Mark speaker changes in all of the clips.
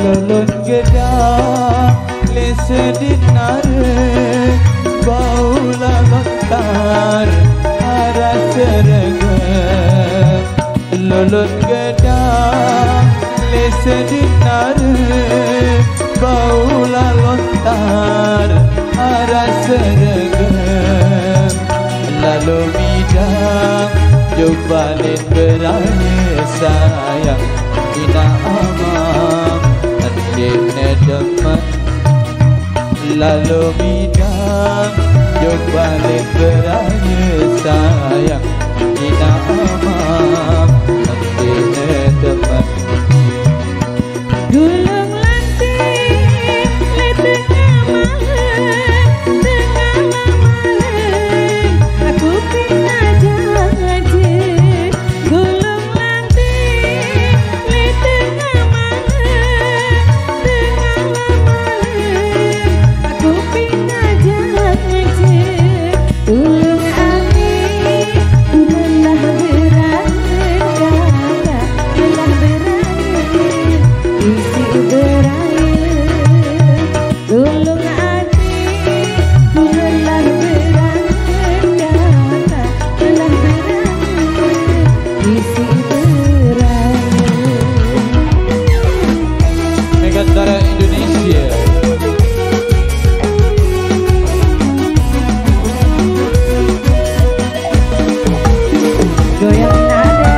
Speaker 1: lolon gedang lese dinare baula lontar arah serege lolon gedang lese dinare baula lontar arah serege lalu bidang jobalin berani sayang ina amam andine demen lalu bidang jobalin berani sayang ina amam andine demen
Speaker 2: gulung lanting le tengah malam aku pina janji gulung lanting le tengah malam aku pina janji ulung ani ulah berani ulah berani isi berair ulung ani ulah berani ulah berani isi berair
Speaker 1: Megantara Indonesia
Speaker 2: goyang nada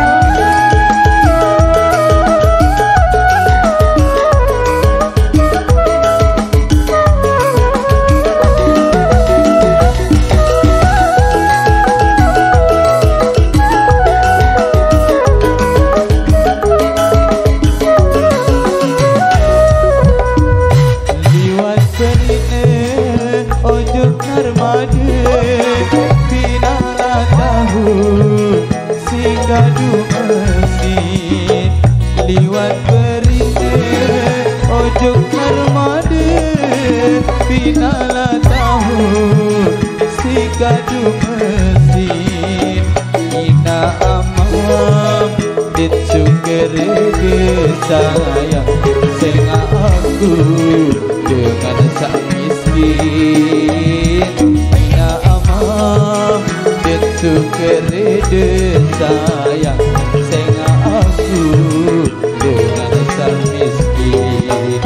Speaker 1: liwat serine ojo narmade pinala tahu sigadu mesin liwat berine ojo narmade pinala tahu sigadu mesin ina amam dit sukerege sayang senga aku dengan sak miskin ina amam dit sukerege sayang senga aku dengan sak miskin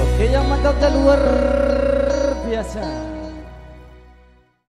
Speaker 3: Oke, yang mantap dan luar biasa.